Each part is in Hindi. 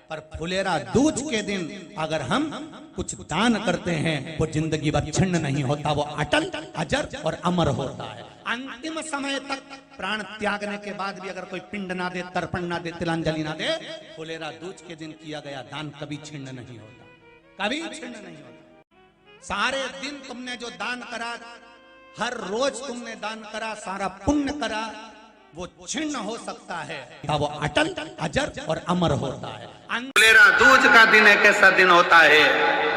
पर फुलेरा दूज के दिन अगर हम कुछ दान करते हैं वो जिंदगी भर छिन्न नहीं होता, वो अटल अजर और अमर होता है। अंतिम समय तक प्राण त्यागने के बाद भी अगर कोई पिंड ना दे, तर्पण ना दे, तिलांजलि ना दे, फुलेरा दूज के दिन किया गया दान कभी छिन्न नहीं होता, कभी छिन्न नहीं होता। सारे दिन तुमने जो दान करा, हर रोज तुमने दान करा, सारा पुण्य करा, वो छिन्न हो सकता है, वो अटल अजर और अमर होता है। फुलेरा दूज का दिन एक ऐसा दिन होता है,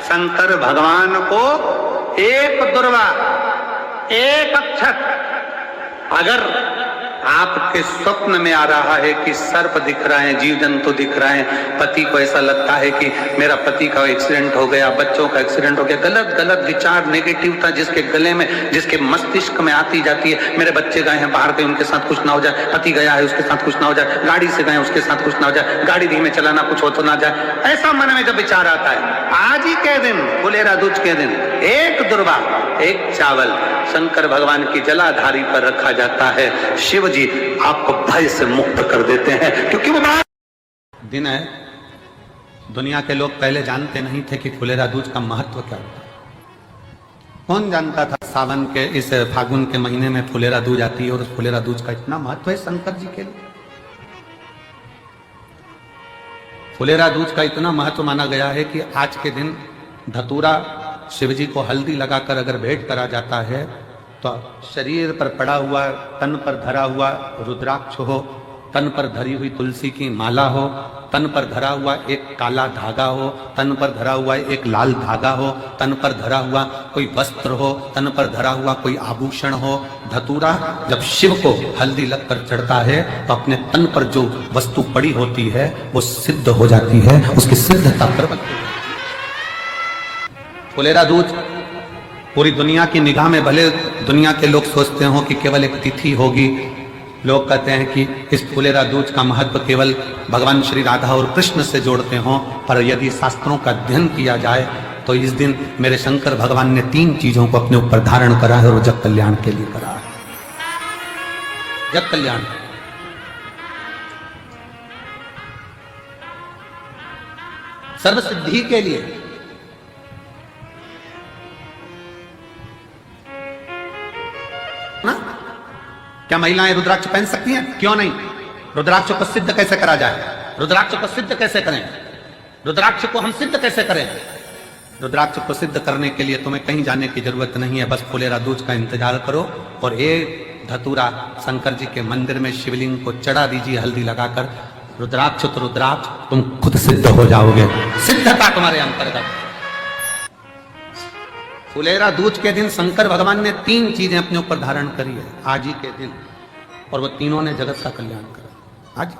शंकर भगवान को एक दुर्वा, एक अक्षत अगर आपके स्वप्न में आ रहा है कि सर्प दिख रहा है, जीव जंतु दिख रहा है, पति को ऐसा लगता है कि मेरा पति का एक्सीडेंट हो गया, बच्चों का एक्सीडेंट हो गया, गलत गलत विचार, नेगेटिवता जिसके गले में, जिसके मस्तिष्क में आती जाती है, मेरे बच्चे गए हैं बाहर कहीं, उनके साथ कुछ ना हो जाए, पति गया है उसके साथ कुछ ना हो जाए, गाड़ी से गए उसके साथ कुछ ना हो जाए, गाड़ी धीमे चलाना, कुछ हो तो ना जाए, ऐसा मन में जब विचार आता है, आज ही के दिन, फुलेरा दूज के दिन, एक दुर्वा, एक चावल शंकर भगवान की जलाधारी पर रखा जाता है। शिव जी आपको भय से मुक्त कर देते हैं, क्योंकि वो दिन है। दुनिया के लोग पहले जानते नहीं थे कि फुलेरा दूज का महत्व क्या होता है। कौन जानता था सावन के इस फागुन के महीने में फुलेरा दूज आती है और उस फुलेरा दूज का इतना महत्व है शंकर जी के लिए। फुलेरा दूज का इतना महत्व माना गया है कि आज के दिन धतूरा शिव जी को हल्दी लगाकर अगर भेंट करा जाता है तो शरीर पर पड़ा हुआ, तन पर धरा हुआ रुद्राक्ष हो, तन पर धरी हुई तुलसी की माला हो, तन पर धरा हुआ एक काला धागा हो, तन पर धरा हुआ एक लाल धागा हो, तन पर धरा हुआ कोई वस्त्र हो, तन पर धरा हुआ कोई आभूषण हो, धतूरा जब शिव को हल्दी लगकर चढ़ता है तो अपने तन पर जो वस्तु पड़ी होती है वो सिद्ध हो जाती है, उसकी सिद्धता प्रकट हो जाती है। फुलेरा दूज पूरी दुनिया की निगाह में, भले दुनिया के लोग सोचते हो कि केवल एक तिथि होगी, लोग कहते हैं कि इस फुलेरा दूज का महत्व केवल भगवान श्री राधा और कृष्ण से जोड़ते हो, पर यदि शास्त्रों का अध्ययन किया जाए तो इस दिन मेरे शंकर भगवान ने 3 चीजों को अपने ऊपर धारण करा है और जग कल्याण के लिए करा है। जग कल्याण, सर्व सिद्धि के लिए। ना? क्या महिलाएं रुद्राक्ष पहन सकती हैं? क्यों नहीं? रुद्राक्ष को सिद्ध कैसे करा जाए? रुद्राक्ष को सिद्ध कैसे करें? रुद्राक्ष को हम सिद्ध कैसे करें? रुद्राक्ष को सिद्ध करने के लिए तुम्हें कहीं जाने की जरूरत नहीं है, बस फुलेरा दूज का इंतजार करो और एक धतूरा शंकर जी के मंदिर में शिवलिंग को चढ़ा दीजिए हल्दी लगाकर। रुद्राक्ष तो रुद्राक्ष, तुम खुद सिद्ध हो जाओगे, सिद्धता तुम्हारे अंतर्गत। फुलेरा दूज के दिन शंकर भगवान ने 3 चीजें अपने ऊपर धारण करी है आज ही के दिन, और वो तीनों ने जगत का कल्याण करा। आज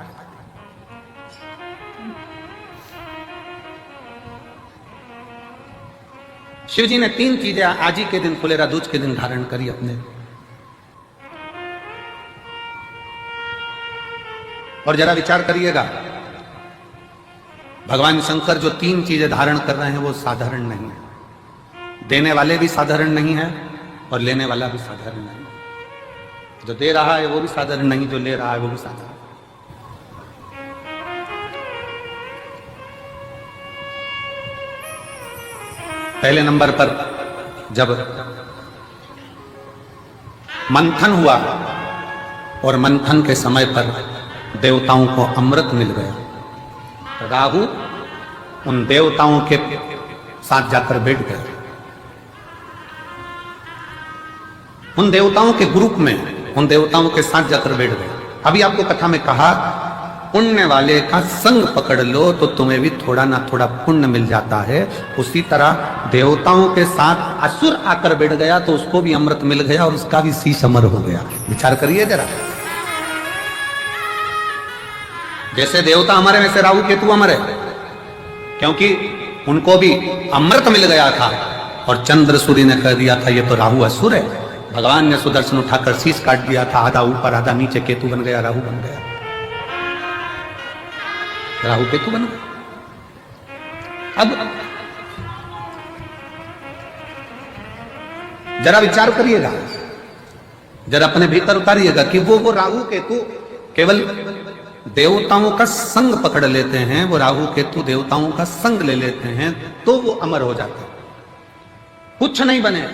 शिव जी ने 3 चीजें आज ही के दिन, फुलेरा दूज के दिन धारण करी अपने। और जरा विचार करिएगा, भगवान शंकर जो 3 चीजें धारण कर रहे हैं वो साधारण नहीं है। देने वाले भी साधारण नहीं है और लेने वाला भी साधारण नहीं। जो दे रहा है वो भी साधारण नहीं, जो ले रहा है वो भी साधारण। पहले नंबर पर जब मंथन हुआ और मंथन के समय पर देवताओं को अमृत मिल गया, राहु उन देवताओं के साथ जाकर बैठ गया, उन देवताओं के ग्रुप में, उन देवताओं के साथ जाकर बैठ गए। अभी आपको कथा में कहा, पुण्य वाले का संग पकड़ लो तो तुम्हें भी थोड़ा ना थोड़ा पुण्य मिल जाता है। उसी तरह देवताओं के साथ असुर आकर बैठ गया तो उसको भी अमृत मिल गया और उसका भी शीश अमर हो गया। विचार करिए जरा, जैसे देवता अमर है वैसे राहु केतु अमर है, क्योंकि उनको भी अमृत मिल गया था और चंद्र सूर्य ने कह दिया था ये तो राहु असुर है। भगवान ने सुदर्शन उठाकर शीश काट दिया था, आधा ऊपर आधा नीचे, केतु बन गया, राहु बन गया, राहु केतु बन गया। अब जरा विचार करिएगा, जरा अपने भीतर उतारिएगा कि वो राहु केतु केवल देवताओं का संग पकड़ लेते हैं, वो राहु केतु देवताओं का संग ले लेते हैं, तो वो अमर हो जाते हैं, कुछ नहीं बने।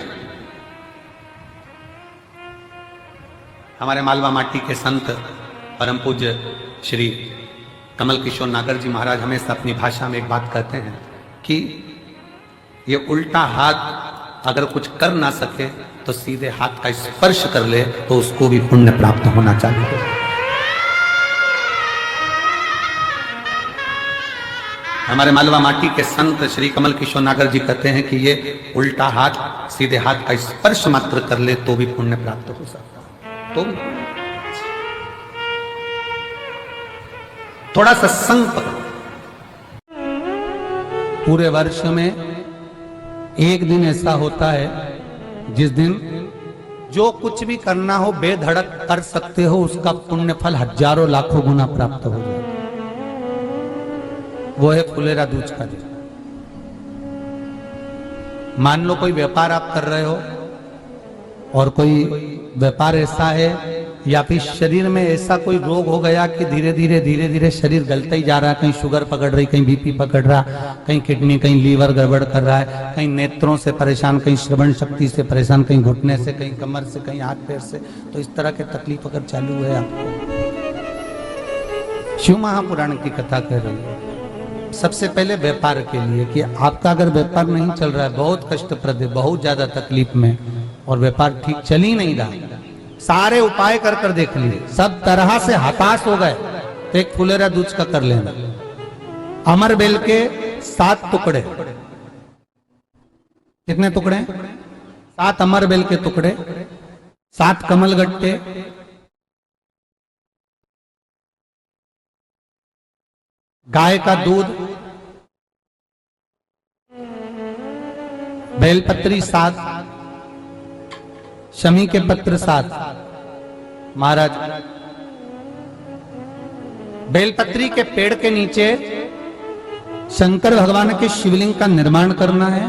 हमारे मालवा माटी के संत परम पूज्य श्री कमल किशोर नागर जी महाराज हमेशा अपनी भाषा में एक बात कहते हैं कि ये उल्टा हाथ अगर कुछ कर ना सके तो सीधे हाथ का स्पर्श कर ले तो उसको भी पुण्य प्राप्त होना चाहिए। हमारे मालवा माटी के संत श्री कमल किशोर नागर जी कहते हैं कि ये उल्टा हाथ सीधे हाथ का स्पर्श मात्र कर ले तो भी पुण्य प्राप्त हो सकता है। तो थोड़ा सत्संग पकड़ो। पूरे वर्ष में एक दिन ऐसा होता है जिस दिन जो कुछ भी करना हो बेधड़क कर सकते हो, उसका पुण्य फल हजारों लाखों गुना प्राप्त हो जाए। वो है फुलेरा दूज का दिन। मान लो कोई व्यापार आप कर रहे हो और कोई व्यापार ऐसा है या फिर शरीर में ऐसा कोई रोग हो गया कि धीरे धीरे शरीर गलता ही जा रहा है, कहीं शुगर पकड़ रही, कहीं बीपी पकड़ रहा, कहीं किडनी, कहीं लीवर गड़बड़ कर रहा है, कहीं नेत्रों से परेशान, कहीं श्रवण शक्ति से परेशान, कहीं घुटने से, कहीं कमर से, कहीं हाथ पैर से। तो इस तरह के तकलीफ अगर चालू है आपको, शिव महापुराण की कथा कह रही है। सबसे पहले व्यापार के लिए कि आपका अगर व्यापार नहीं चल रहा है, बहुत कष्टप्रद है, बहुत ज्यादा तकलीफ में, और व्यापार ठीक चल ही नहीं रहा, सारे उपाय कर कर देख लिए, सब तरह से हताश हो गए, तो एक फुलेरा दूज का कर लेना। अमर बेल के 7 टुकड़े, कितने टुकड़े? 7 अमर बेल के टुकड़े, 7 कमल गट्टे, गाय का दूध, बेलपत्री 7, शमी के पत्र 7। महाराज बेलपत्री के पेड़ के नीचे शंकर भगवान के शिवलिंग का निर्माण करना है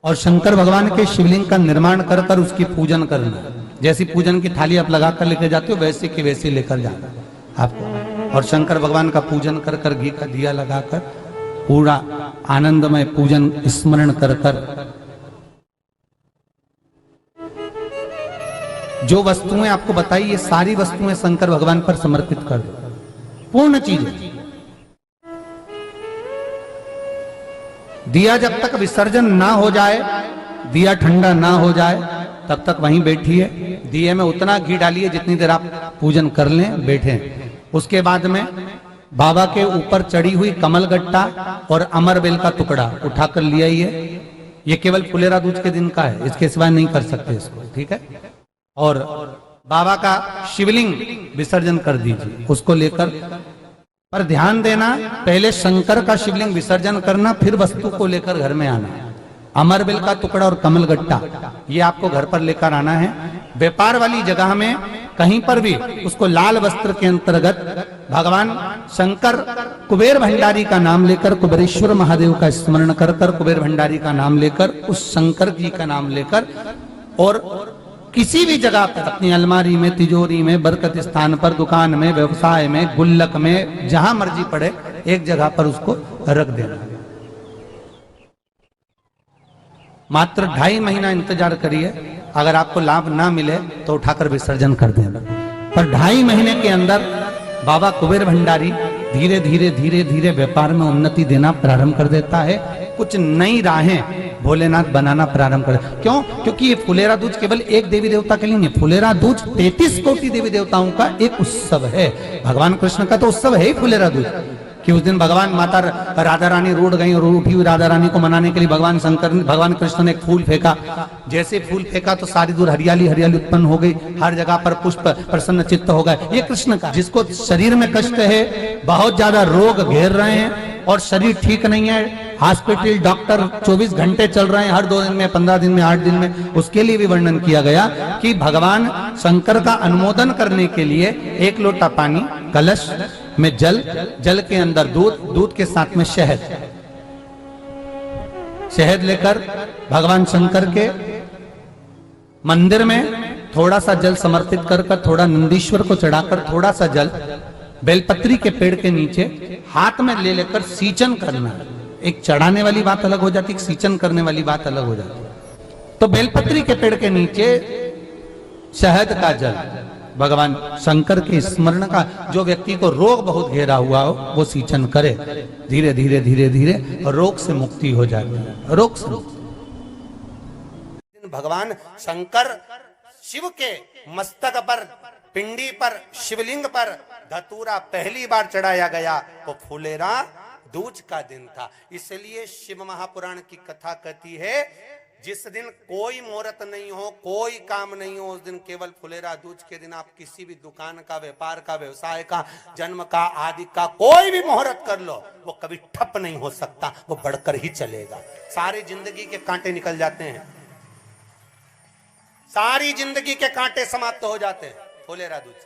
और शंकर भगवान के शिवलिंग का निर्माण कर कर उसकी पूजन करना है। जैसी पूजन की थाली आप लगा कर लेकर जाते हो वैसे की वैसे लेकर जाना आपको, और शंकर भगवान का पूजन कर कर घी का दिया लगाकर पूरा आनंदमय पूजन स्मरण कर कर जो वस्तुएं आपको बताई, ये सारी वस्तुएं शंकर भगवान पर समर्पित कर दो, पूर्ण चीजें। दिया जब तक विसर्जन ना हो जाए, दिया ठंडा ना हो जाए, तब तक वहीं बैठिए। दिए में उतना घी डालिए जितनी देर आप पूजन कर लें, बैठे। उसके बाद में बाबा के ऊपर चढ़ी हुई कमल गट्टा और अमर बेल का टुकड़ा उठाकर ले आइए। ये केवल फुलेरा दूज के दिन का है, इसके सिवाय नहीं कर सकते इसको, ठीक है। और बाबा का शिवलिंग विसर्जन कर दीजिए, उसको लेकर, पर ध्यान देना पहले शंकर का शिवलिंग विसर्जन करना, फिर वस्तु को लेकर घर में आना। अमर बेल का टुकड़ा और कमल गट्टा ये आपको घर पर लेकर आना है। व्यापार वाली जगह में कहीं पर भी उसको लाल वस्त्र के अंतर्गत भगवान शंकर कुबेर भंडारी का नाम लेकर, कुबेरेश्वर महादेव का स्मरण कर कर, कुबेर भंडारी का नाम लेकर, उस शंकर जी का नाम लेकर, और किसी भी जगह पर अपनी अलमारी में, तिजोरी में, बरकत स्थान पर, दुकान में, व्यवसाय में, गुल्लक में, जहां मर्जी पड़े एक जगह पर उसको रख देना। मात्र 2.5 महीना इंतजार करिए, अगर आपको लाभ ना मिले तो उठाकर विसर्जन कर देना। पर 2.5 महीने के अंदर बाबा कुबेर भंडारी धीरे धीरे धीरे धीरे व्यापार में उन्नति देना प्रारंभ कर देता है। कुछ नई राहें भोलेनाथ बनाना प्रारंभ कर। क्यों? क्योंकि ये फुलेरा दूज केवल एक देवी देवता के लिए नहीं, फुलेरा दूज 33 कोटि देवी देवताओं का एक उत्सव है। भगवान कृष्ण का तो उत्सव है ही फुलेरा दूज, कि उस दिन भगवान माता राधा रानी रूठ गई और उठी हुई राधा रानी को मनाने के लिए भगवान कृष्ण ने एक फूल फेंका। जैसे फूल फेंका तो सारी दूर हरियाली हरियाली उत्पन्न हो गई, हर जगह पर पुष्प प्रसन्न चित्त हो गए। ये कृष्ण का, जिसको शरीर में कष्ट है, बहुत ज्यादा रोग घेर रहे हैं और शरीर ठीक नहीं है, हॉस्पिटल डॉक्टर 24 घंटे चल रहे हैं, हर 2 दिन में, 15 दिन में, 8 दिन में, उसके लिए भी वर्णन किया गया कि भगवान शंकर का अनुमोदन करने के लिए 1 लोटा पानी, कलश में जल, जल के अंदर दूध, दूध के साथ में शहद, शहद लेकर भगवान शंकर के मंदिर में थोड़ा सा जल समर्पित कर कर, थोड़ा नंदीश्वर को चढ़ाकर थोड़ा सा जल बेलपत्री के पेड़ के नीचे हाथ में ले लेकर सींचन करना। एक चढ़ाने वाली बात अलग हो जाती, एक सींचन करने वाली बात अलग हो जाती। तो बेलपत्री के पेड़ के नीचे शहद का जल, भगवान शंकर के स्मरण का, जो व्यक्ति को रोग बहुत घेरा हुआ हो वो सींचन करे, धीरे धीरे धीरे धीरे रोग से मुक्ति हो जाती है। रोग से भगवान शंकर शिव के मस्तक पर, पिंडी पर, शिवलिंग पर धतूरा पहली बार चढ़ाया गया वो फुलेरा दूज का दिन था। इसलिए शिव महापुराण की कथा कहती है जिस दिन कोई मुहूर्त नहीं हो, कोई काम नहीं हो, उस दिन केवल फुलेरा दूज के दिन आप किसी भी दुकान का, व्यापार का, व्यवसाय का, जन्म का, आदि का कोई भी मुहूर्त कर लो, वो कभी ठप नहीं हो सकता, वो बढ़कर ही चलेगा। सारी जिंदगी के कांटे निकल जाते हैं, सारी जिंदगी के कांटे समाप्त हो जाते हैं फुलेरा दूज।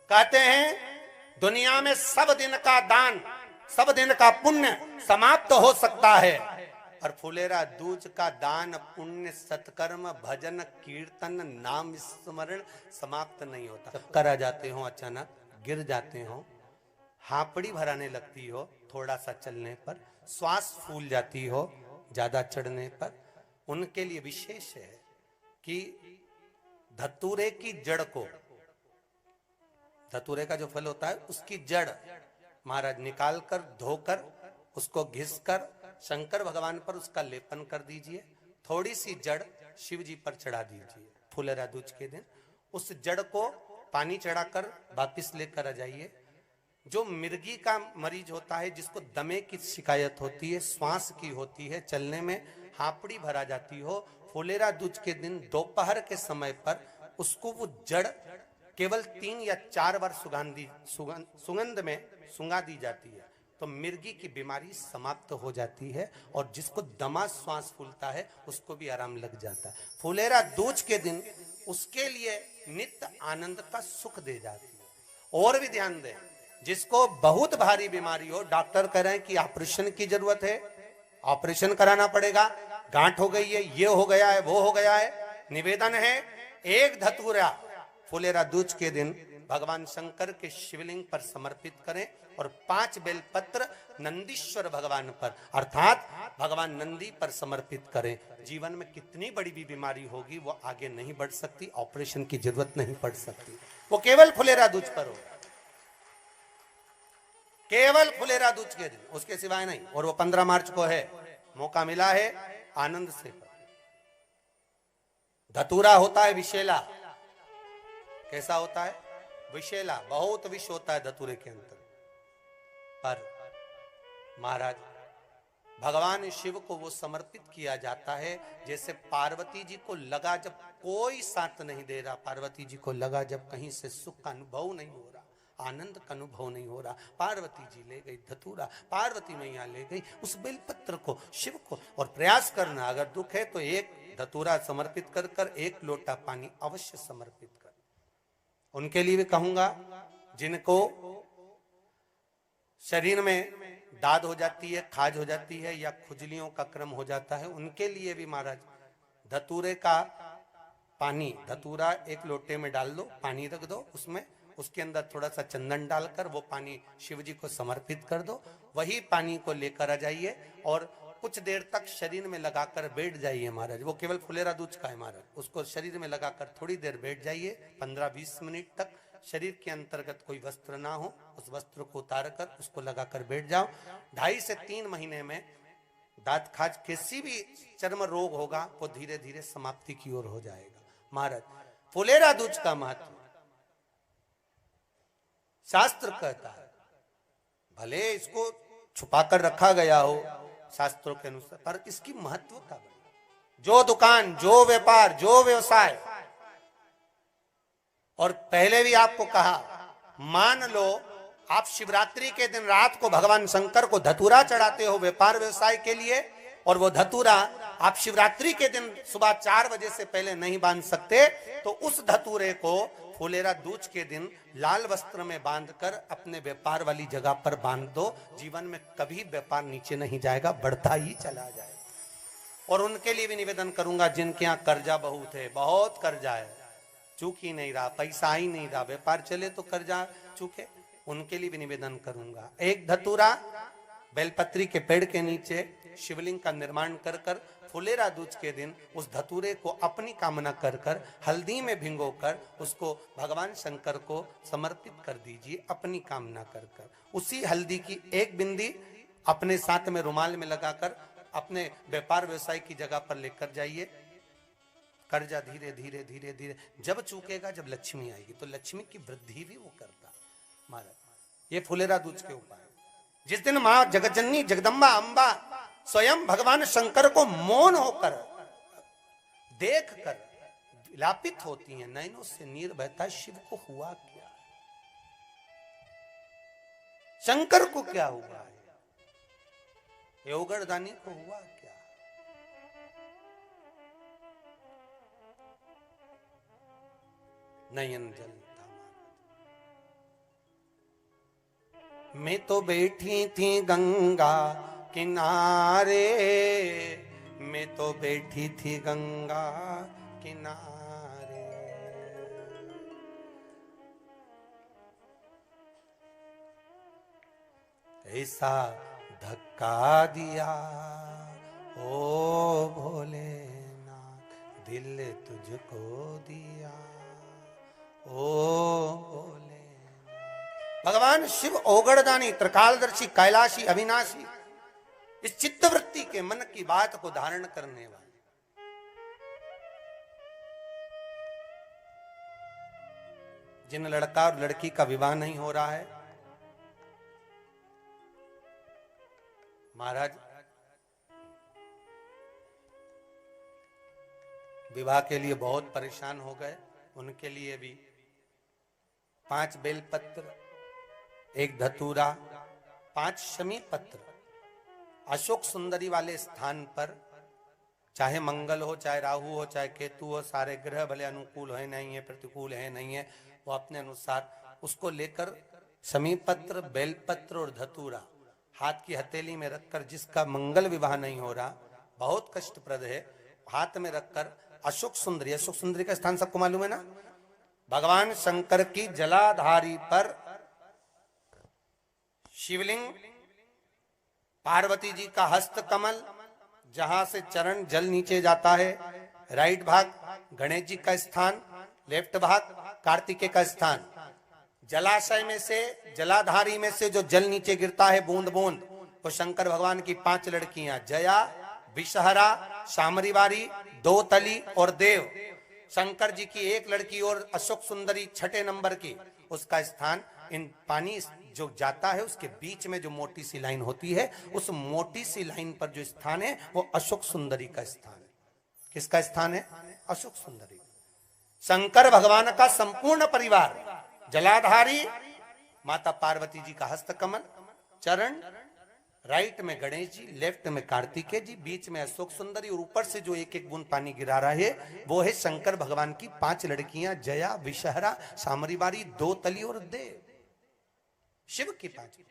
कहते हैं दुनिया में सब दिन का दान, सब दिन का पुण्य समाप्त हो सकता है, और फुलेरा दूज का दान, पुण्य, सत्कर्म, भजन, कीर्तन, नाम स्मरण समाप्त नहीं होता। करा जाते हो, अचानक गिर जाते हो, हापड़ी भराने लगती हो थोड़ा सा चलने पर, श्वास फूल जाती हो ज्यादा चढ़ने पर, उनके लिए विशेष है कि धतूरे की जड़ को, धतूरे का जो फल होता है उसकी जड़ महाराज निकाल कर, धोकर, उसको घिसकर शंकर भगवान पर उसका लेपन कर दीजिए। थोड़ी सी जड़ शिव जी पर चढ़ा दीजिए फुलेरा दूज के दिन। उस जड़ को पानी चढ़ाकर वापिस लेकर आ जाइए। जो मिर्गी का मरीज होता है, जिसको दमे की शिकायत होती है, श्वास की होती है, चलने में हापड़ी भरा जाती हो, फुलेरा दूज के दिन दोपहर के समय पर उसको वो जड़ केवल 3 या 4 बार सुगंध में सुंगा दी जाती है, तो मिर्गी की बीमारी समाप्त हो जाती है, और जिसको दमा श्वास फूलता है उसको भी आराम लग जाता है। फुलेरा दूज के दिन उसके लिए नित्य आनंद का सुख दे जाती है। और भी ध्यान दें, जिसको बहुत भारी बीमारी हो, डॉक्टर कह रहे हैं कि ऑपरेशन की जरूरत है, ऑपरेशन कराना पड़ेगा, गांठ हो गई है, ये हो गया है, वो हो गया है, निवेदन है एक धतूरा फुलेरा दूज के दिन भगवान शंकर के शिवलिंग पर समर्पित करें, और 5 बेलपत्र नंदीश्वर भगवान पर अर्थात भगवान नंदी पर समर्पित करें। जीवन में कितनी बड़ी भी बीमारी होगी वो आगे नहीं बढ़ सकती, ऑपरेशन की जरूरत नहीं पड़ सकती, वो केवल फुलेरा दूज पर हो, केवल फुलेरा दूज के दिन, उसके सिवाय नहीं। और वो 15 मार्च को है, मौका मिला है, आनंद से। धतूरा होता है विषैला, कैसा होता है? विषैला, बहुत विष होता है धतूरे के अंदर। पर महाराज भगवान शिव को वो समर्पित किया जाता है जैसे पार्वती जी को लगा, जब कोई साथ नहीं दे रहा, पार्वती जी को लगा जब कहीं से सुख का अनुभव नहीं हो रहा, आनंद का अनुभव नहीं हो रहा, पार्वती जी ले गई धतूरा, पार्वती मैया ले गई उस बेलपत्र को, शिव को। और प्रयास करना, अगर दुख है तो एक धतूरा समर्पित कर कर 1 लोटा पानी अवश्य समर्पित कर। उनके लिए भी कहूंगा जिनको शरीर में दाद हो जाती है, खाज हो जाती है, या खुजलियों का क्रम हो जाता है, उनके लिए भी महाराज धतूरे का पानी, धतूरा 1 लोटे में डाल दो, पानी रख दो उसमें, उसके अंदर थोड़ा सा चंदन डालकर वो पानी शिव जी को समर्पित कर दो। वही पानी को लेकर आ जाइए और कुछ देर तक शरीर में लगाकर बैठ जाइए महाराज। वो केवल फुलेरा दूज का है महाराज, उसको शरीर में लगाकर थोड़ी देर बैठ जाइए, 15-20 मिनट तक। शरीर के अंतर्गत कोई वस्त्र ना हो, उस वस्त्र को उतार कर उसको लगाकर बैठ जाओ। 2.5 से 3 महीने में दांत खाज, किसी भी चर्म रोग होगा वो धीरे धीरे समाप्ति की ओर हो जाएगा। महाराज फुलेरा दूज का महत्व शास्त्र कहता है, भले इसको छुपा कर रखा गया हो शास्त्रों के अनुसार, पर इसकी महत्व का जो दुकान, जो व्यापार, जो व्यवसाय, और पहले भी आपको कहा, मान लो आप शिवरात्रि के दिन रात को भगवान शंकर को धतूरा चढ़ाते हो व्यापार व्यवसाय के लिए, और वो धतूरा आप शिवरात्रि के दिन सुबह 4 बजे से पहले नहीं बांध सकते, तो उस धतूरे को फुलेरा दूज के दिन लाल वस्त्र में बांधकर अपने व्यापार वाली जगह पर बांध दो। जीवन में कभी व्यापार नीचे नहीं जाएगा, बढ़ता ही चला जाएगा। और उनके लिए भी निवेदन करूंगा जिनके यहाँ कर्जा बहुत है, बहुत कर्जा है, चूक ही नहीं रहा, पैसा आ ही नहीं रहा, व्यापार चले तो कर्जा चूके, उनके लिए भी निवेदन करूंगा। एक धतूरा बेलपत्री के पेड़ के नीचे शिवलिंग का निर्माण कर कर फुलेरा दूज के दिन उस धतूरे को अपनी कामना कर कर हल्दी में भिंगो कर उसको भगवान शंकर को समर्पित कर दीजिए अपनी कामना कर कर। उसी हल्दी की एक बिंदी अपने साथ में रुमाल में लगाकर अपने व्यापार व्यवसाय की जगह पर लेकर जाइए। कर्जा धीरे धीरे धीरे धीरे जब चूकेगा, जब लक्ष्मी आएगी तो लक्ष्मी की वृद्धि भी वो करता। महाराज ये फुलेरा दूज के उपाय। जिस दिन मां जगतजननी जगदम्बा अंबा स्वयं भगवान शंकर को मौन होकर देख कर विलापित होती हैं, नैनों से नीर बहता, शिव को हुआ क्या, शंकर को क्या हुआ है, योगरदानी को हुआ क्या। नयन जलता मैं तो बैठी थी गंगा किनारे, मैं तो बैठी थी गंगा किनारे, ऐसा धक्का दिया ओ भोलेनाथ, दिल तुझको दिया ओ भोले। भगवान शिव ओगड़दानी, त्रिकालदर्शी, कैलाशी, अविनाशी, इस चित्तवृत्ति के मन की बात को धारण करने वाले। जिन लड़का और लड़की का विवाह नहीं हो रहा है, महाराज विवाह के लिए बहुत परेशान हो गए, उनके लिए भी 5 बेलपत्र, 1 धतूरा, 5 शमी पत्र अशोक सुंदरी वाले स्थान पर, चाहे मंगल हो, चाहे राहु हो, चाहे केतु हो, सारे ग्रह भले अनुकूल है नहीं है, प्रतिकूल है नहीं है, वो अपने अनुसार उसको लेकर शमी पत्र, बेलपत्र और धतूरा हाथ की हथेली में रखकर, जिसका मंगल विवाह नहीं हो रहा, बहुत कष्टप्रद है, हाथ में रखकर अशोक सुंदरी, अशोक सुंदरी का स्थान सबको मालूम है ना, भगवान शंकर की जलाधारी पर शिवलिंग, पार्वती जी का हस्त कमल, जहां से चरण जल नीचे जाता है, राइट भाग गणेश जी का स्थान, लेफ्ट भाग कार्तिकेय का स्थान। जलाशय में से, जलाधारी में से जो जल नीचे गिरता है बूंद बूंद, वो शंकर भगवान की 5 लड़कियां, जया, विषहरा, शामरीवारी, दोतली और देव। शंकर जी की 1 लड़की और अशोक सुंदरी 6ठे नंबर की, उसका स्थान, इन पानी जो जाता है उसके बीच में जो मोटी सी लाइन होती है, उस मोटी सी लाइन पर जो स्थान है वो अशोक सुंदरी का स्थान है। किसका स्थान है? अशोक सुंदरी। शंकर भगवान का संपूर्ण परिवार, जलाधारी माता पार्वती जी का हस्तकमल, चरण, राइट में गणेश जी, लेफ्ट में कार्तिकेय जी, बीच में अशोक सुंदरी, और ऊपर से जो 1-1 बूंद पानी गिरा रहा है वो है शंकर भगवान की 5 लड़कियां, जया, विषहरा, शामरीवारी, दोतली और देव। शिव की 5।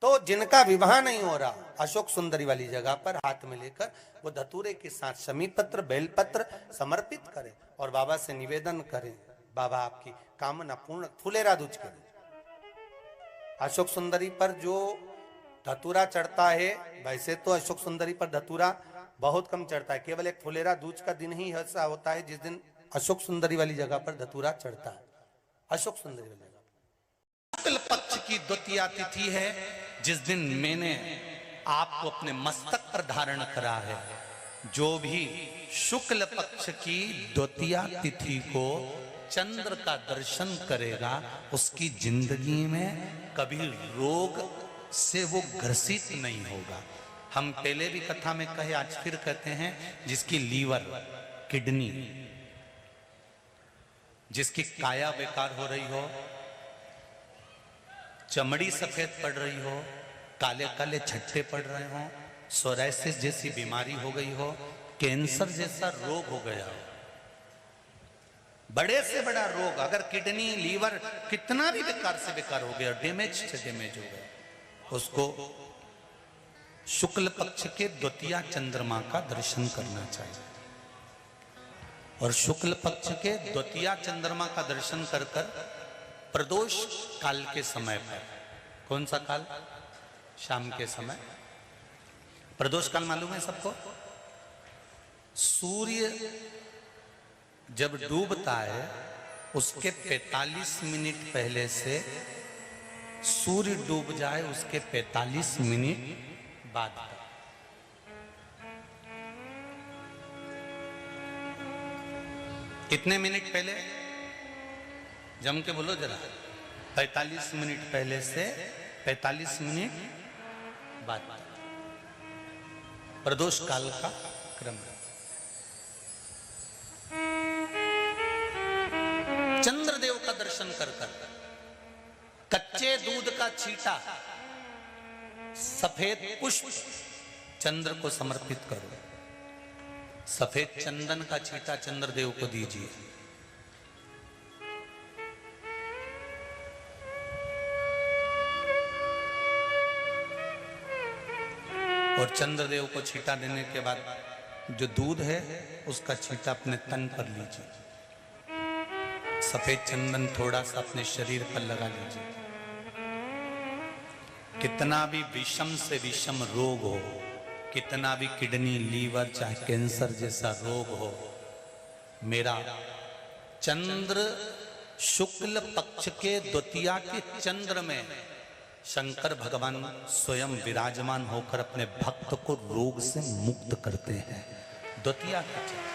तो जिनका विवाह नहीं हो रहा, अशोक सुंदरी वाली जगह पर हाथ में लेकर वो धतूरे के साथ शमी पत्र, बेलपत्र समर्पित करें और बाबा से निवेदन करें, बाबा आपकी कामना पूर्ण। फुलेरा दूज के अशोक सुंदरी पर जो धतूरा चढ़ता है, वैसे तो अशोक सुंदरी पर धतूरा बहुत कम चढ़ता है, केवल एक फुलेरा दूज का दिन ही ऐसा होता है जिस दिन अशोक सुंदरी वाली जगह पर धतूरा चढ़ता है। अशोक सुंदरी वाली जगह शुक्ल पक्ष की द्वितीया तिथि है, जिस दिन मैंने आपको अपने मस्तक पर धारण करा है। जो भी शुक्ल पक्ष की द्वितीया तिथि को चंद्र का दर्शन करेगा, उसकी जिंदगी में कभी रोग से वो ग्रसित नहीं होगा। हम पहले भी कथा में कहे, आज फिर कहते हैं, जिसकी लीवर, किडनी, जिसकी काया बेकार हो रही हो, चमड़ी सफेद पड़ रही हो, काले काले छट्टे पड़ रहे हो, सोराइसिस जैसी बीमारी हो गई हो, कैंसर जैसा रोग हो गया हो, बड़े से बड़ा रोग, अगर किडनी, लीवर कितना भी बेकार से बेकार हो गया, डैमेज से डैमेज हो गया, उसको शुक्ल पक्ष के द्वितीया चंद्रमा का दर्शन करना चाहिए। और शुक्ल पक्ष के द्वितीया चंद्रमा का दर्शन कर कर प्रदोष काल के समय पर, कौन सा काल? शाम के समय। प्रदोष काल मालूम है सबको? सूर्य जब डूबता है उसके 45 मिनट पहले से सूर्य डूब जाए उसके 45 मिनट बाद। कितने मिनट पहले? जम के बोलो जरा। 45 मिनट पहले से 45 मिनट बाद प्रदोष काल का क्रम है। चंद्रदेव का दर्शन कर कर कच्चे दूध का छींटा, सफेद पुष्प चंद्र को समर्पित करो। सफेद चंदन का छींटा चंद्रदेव को दीजिए। और चंद्रदेव को छींटा देने के बाद जो दूध है उसका छींटा अपने तन पर लीजिए। सफेद चंदन थोड़ा सा अपने शरीर पर लगा लीजिए। कितना भी विषम से विषम रोग हो, कितना भी किडनी, लीवर, चाहे कैंसर जैसा रोग हो, मेरा चंद्र शुक्ल पक्ष के द्वितीया के चंद्र में शंकर भगवान स्वयं विराजमान होकर अपने भक्त को रोग से मुक्त करते हैं। द्वितीया का चंद्र।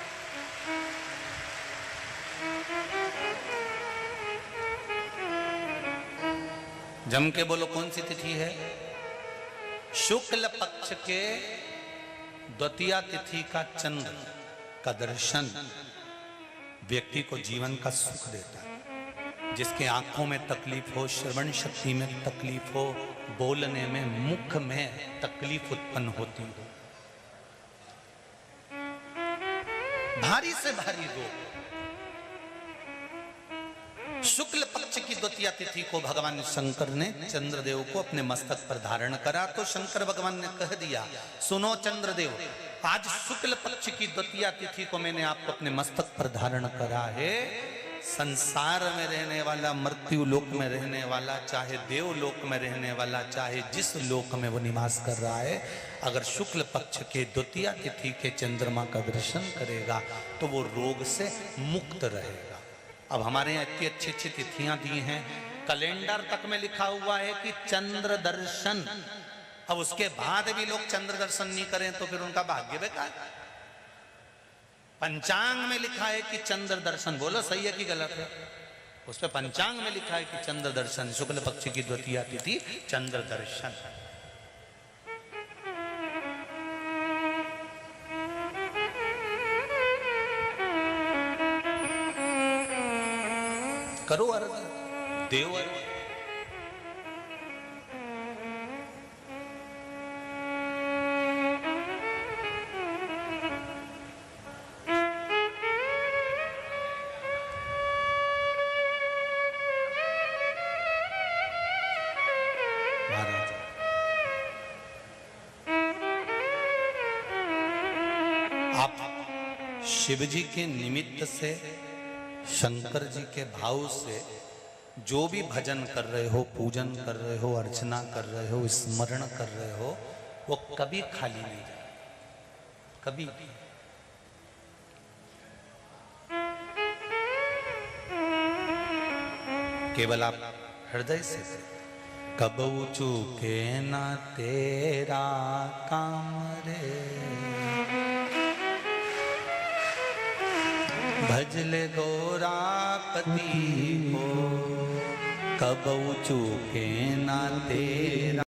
जम के बोलो कौन सी तिथि है? शुक्ल पक्ष के द्वितीया तिथि का चंद्र का दर्शन व्यक्ति को जीवन का सुख देता है। जिसके आंखों में तकलीफ हो, श्रवण शक्ति में तकलीफ हो, बोलने में, मुख में तकलीफ उत्पन्न होती हो, भारी से भारी रोग, शुक्ल पक्ष की द्वितीया तिथि को भगवान शंकर ने चंद्रदेव को अपने मस्तक पर धारण करा। तो शंकर भगवान ने कह दिया, सुनो चंद्रदेव, आज शुक्ल पक्ष की द्वितीया तिथि को मैंने आपको अपने मस्तक पर धारण करा है। संसार में रहने वाला, मृत्यु लोक में रहने वाला, चाहे देवलोक में रहने वाला, चाहे जिस लोक में वो निवास कर रहा है, अगर शुक्ल पक्ष के द्वितीया तिथि के चंद्रमा का दर्शन करेगा तो वो रोग से मुक्त रहेगा। अब हमारे यहाँ इतनी अच्छी अच्छी तिथियां दी हैं, कैलेंडर तक में लिखा हुआ है कि चंद्र दर्शन। अब उसके बाद भी लोग चंद्र दर्शन नहीं करें तो फिर उनका भाग्य बेकार। पंचांग में लिखा है कि चंद्र दर्शन, बोलो सही है कि गलत है? उस पे पंचांग में लिखा है कि चंद्र दर्शन, शुक्ल पक्ष की द्वितीया तिथि चंद्र दर्शन। करो अर्घ, देव अर्घ। आप शिव जी के निमित्त से, शंकर जी के भाव से जो भी भजन कर रहे हो, पूजन कर रहे हो, अर्चना कर रहे हो, स्मरण कर रहे हो, वो कभी खाली नहीं जाए, कभी भी। केवल आप हृदय से, कबू चूके ना तेरा काम रे, भजले गौरापति को, कबू चूके ना तेरा